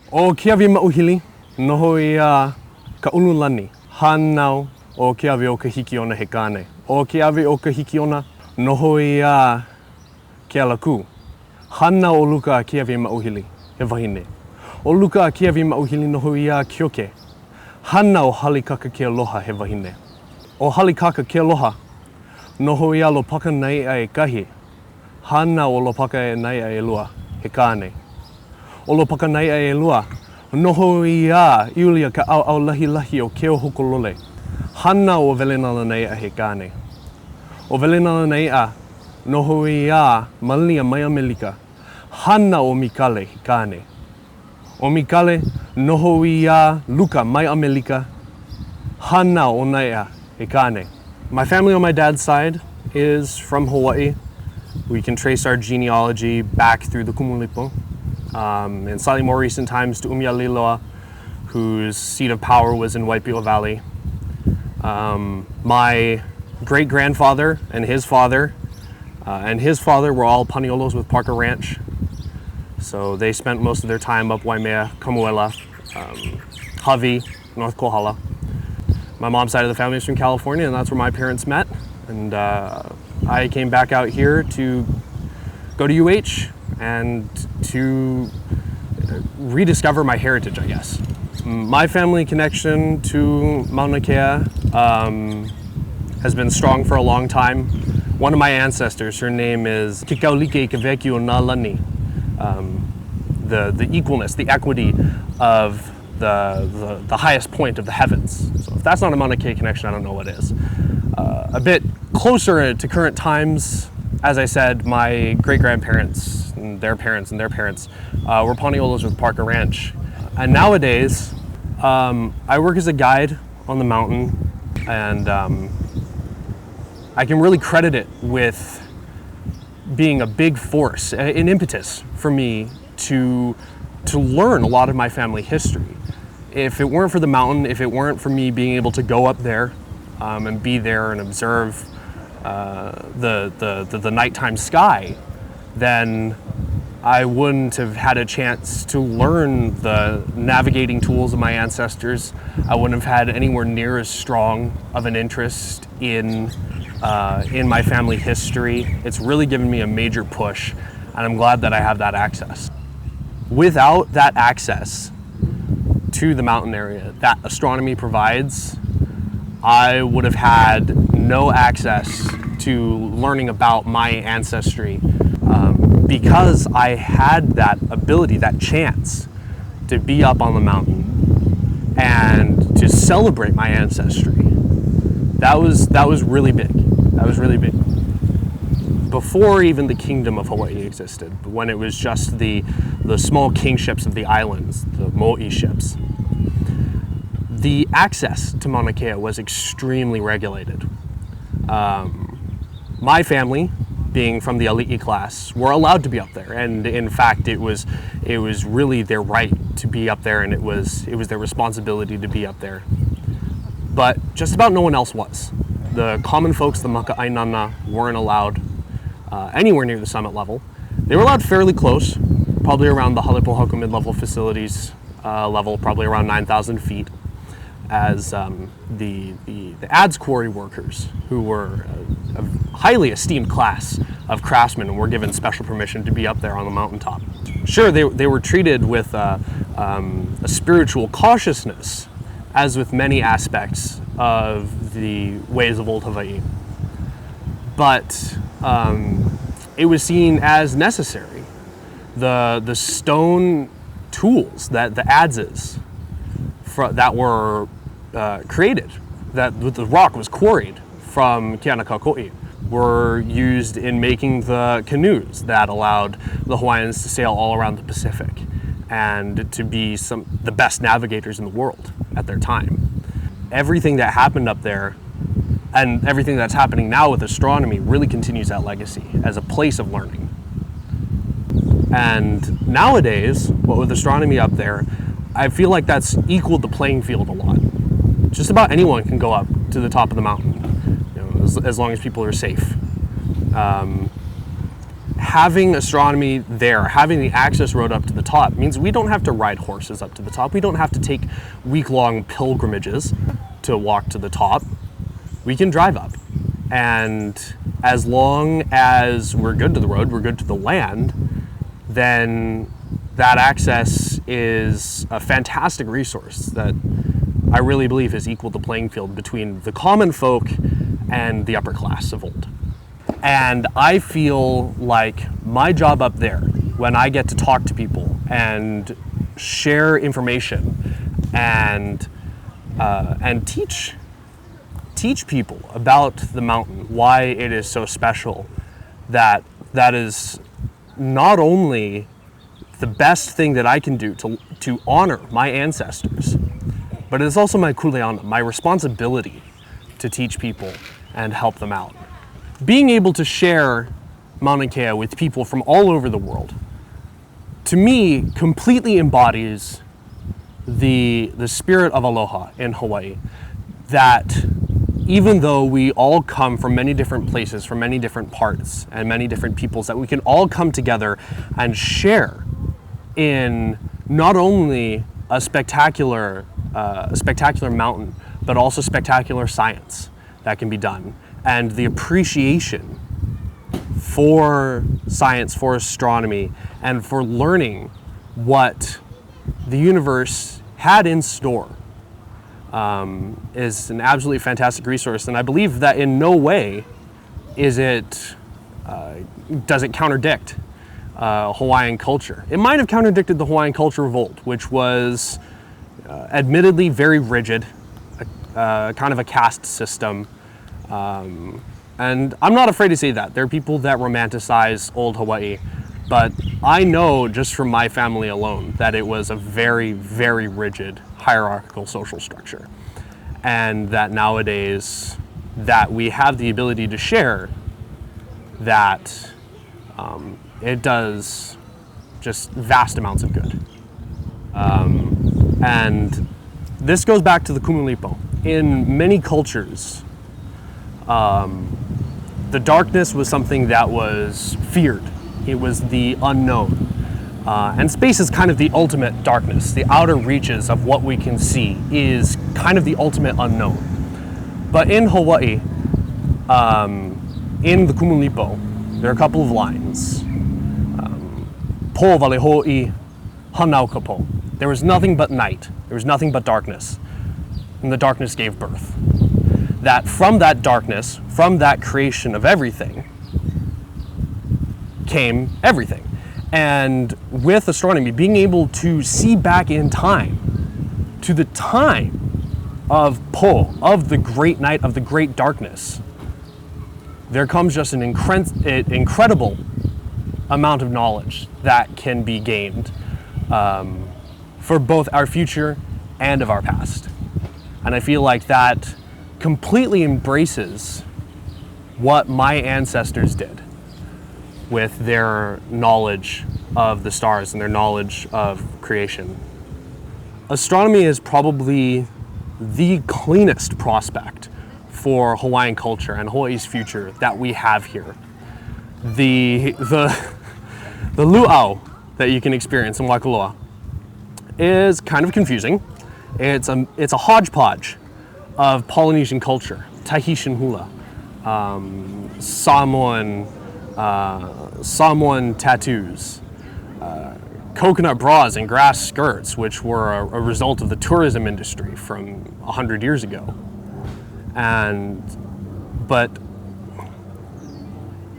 O Keawe Mauhili, noho ia ka ululani, hanau o Keawe o ka hikiona he kāne. O Keawe o ka hikiona, noho ia ke alaku, hanau o luka a Keawe Mauhili, he wahine. O luka a Keawe Mauhili noho ia kioke, hanau halikaka ke aloha he wahine. O halikaka ke aloha, noho ia lo paka Naea e kahi, hanau o lo paka e Naea e lua he kāne. O lo paka Naea e lua, noho ia iulia ka au lahi lahi o keo hokolole. Hana o velenala Naea he kāne. O velenala Naea, noho ia malia mai Amelika. Hana o Mikale he kāne. O Mikale, noho ia luka mai Amelika. Hana o Naea he kāne. My family on my dad's side is from Hawaii. We can trace our genealogy back through the Kumulipo. In slightly more recent times to umi-a-liloa, whose seat of power was in Waipio Valley. My great-grandfather and his father were all Paniolos with Parker Ranch. So they spent most of their time up Waimea, Kamuela, Hawi, North Kohala. My mom's side of the family is from California, and that's where my parents met. And I came back out here to go to UH and to rediscover my heritage, I guess. My family connection to Maunakea has been strong for a long time. One of my ancestors, her name is Kikaulike Keveki o Nalani, the equalness, the equity of the highest point of the heavens. So if that's not a Maunakea connection, I don't know what is. A bit closer to current times, as I said, my great-grandparents and their parents were Paniolos with Parker Ranch. And nowadays, I work as a guide on the mountain, and I can really credit it with being a big force, an impetus for me to learn a lot of my family history. If it weren't for the mountain, if it weren't for me being able to go up there and be there and observe the nighttime sky, then I wouldn't have had a chance to learn the navigating tools of my ancestors. I wouldn't have had anywhere near as strong of an interest in my family history. It's really given me a major push, and I'm glad that I have that access. Without that access to the mountain area that astronomy provides, I would have had no access to learning about my ancestry, because I had that ability, that chance to be up on the mountain and to celebrate my ancestry. That was really big. That was really big. Before even the Kingdom of Hawaii existed, when it was just the small kingships of the islands, the mo'i ships, the access to Maunakea was extremely regulated. My family, being from the ali'i class, were allowed to be up there, and in fact it was really their right to be up there, and it was their responsibility to be up there. But just about no one else was. The common folks, the maka'ainana, weren't allowed anywhere near the summit level. They were allowed fairly close, probably around the Halepohaku mid-level facilities level, probably around 9,000 feet, as the adze quarry workers, who were a highly esteemed class of craftsmen, were given special permission to be up there on the mountaintop. Sure, they were treated with a spiritual cautiousness, as with many aspects of the ways of old Hawaii, but it was seen as necessary. The stone tools, that the adzes that were created, that the rock was quarried from Keanakakoi, were used in making the canoes that allowed the Hawaiians to sail all around the Pacific and to be the best navigators in the world at their time. Everything that happened up there and everything that's happening now with astronomy really continues that legacy as a place of learning. And nowadays, what with astronomy up there, I feel like that's equaled the playing field a lot. Just about anyone can go up to the top of the mountain, as long as people are safe. having astronomy there, having the access road up to the top, means we don't have to ride horses up to the top. We don't have to take week-long pilgrimages to walk to the top. We can drive up. And as long as we're good to the road, we're good to the land, then that access is a fantastic resource that I really believe has equaled the playing field between the common folk and the upper class of old. And I feel like my job up there, when I get to talk to people and share information and teach people about the mountain, why it is so special, that is not only the best thing that I can do to honor my ancestors, but it's also my kuleana, my responsibility to teach people and help them out. Being able to share Maunakea with people from all over the world, to me, completely embodies the spirit of aloha in Hawaii, that even though we all come from many different places, from many different parts and many different peoples, that we can all come together and share in not only a spectacular mountain, but also spectacular science that can be done, and the appreciation for science, for astronomy, and for learning what the universe had in store is an absolutely fantastic resource. And I believe that in no way does it contradict Hawaiian culture. It might have contradicted the Hawaiian culture of old, which was admittedly very rigid, kind of a caste system. And I'm not afraid to say that. There are people that romanticize old Hawaii, but I know just from my family alone that it was a very, very rigid hierarchical social structure. And that nowadays that we have the ability to share, that it does just vast amounts of good. And this goes back to the kumulipo. In many cultures, the darkness was something that was feared. It was the unknown. And space is kind of the ultimate darkness. The outer reaches of what we can see is kind of the ultimate unknown. But in Hawaii, in the kumulipo, there are a couple of lines. Po vale ho'i hanau ka po. There was nothing but night. There was nothing but darkness. And the darkness gave birth. That from that darkness, from that creation of everything, came everything. And with astronomy, being able to see back in time to the time of Po, of the great night, of the great darkness, there comes just an incredible amount of knowledge that can be gained for both our future and of our past. And I feel like that completely embraces what my ancestors did with their knowledge of the stars and their knowledge of creation. Astronomy is probably the cleanest prospect for Hawaiian culture and Hawaii's future that we have here. The luau that you can experience in Waikoloa is kind of confusing. It's a hodgepodge of Polynesian culture, Tahitian hula, Samoan tattoos, coconut bras and grass skirts, which were a result of the tourism industry from 100 years ago. But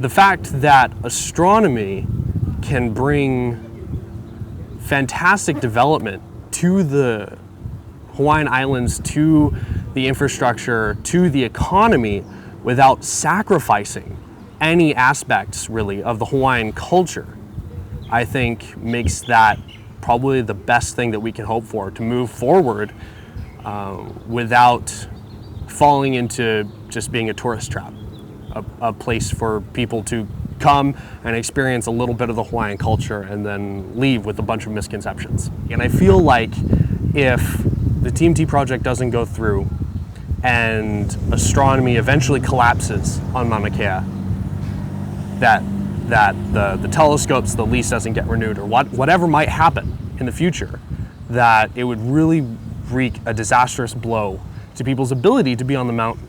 the fact that astronomy can bring fantastic development to the Hawaiian Islands, to the infrastructure, to the economy, without sacrificing any aspects really of the Hawaiian culture, I think makes that probably the best thing that we can hope for to move forward without falling into just being a tourist trap, a place for people to come and experience a little bit of the Hawaiian culture and then leave with a bunch of misconceptions. And I feel like if the TMT project doesn't go through and astronomy eventually collapses on Mauna Kea, that that the telescopes, the lease doesn't get renewed, or whatever might happen in the future, that it would really wreak a disastrous blow to people's ability to be on the mountain.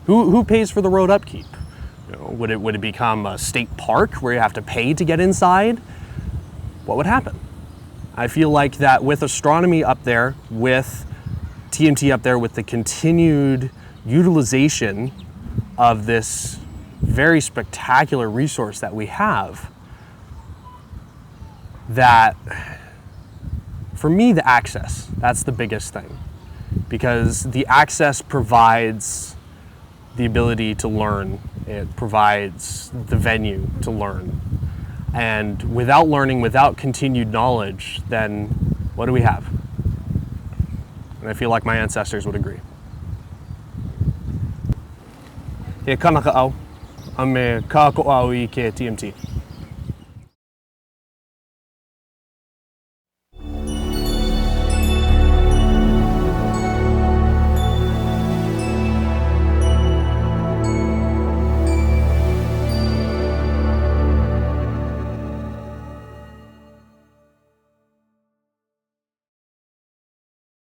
Who pays for the road upkeep? You know, would it become a state park where you have to pay to get inside? What would happen? I feel like that with astronomy up there, with TMT up there, with the continued utilization of this very spectacular resource that we have, that for me, the access, that's the biggest thing, because the access provides the ability to learn. It provides the venue to learn. And without learning, without continued knowledge, then what do we have? And I feel like my ancestors would agree. He kanaka au, ame ka ko au I ke TMT.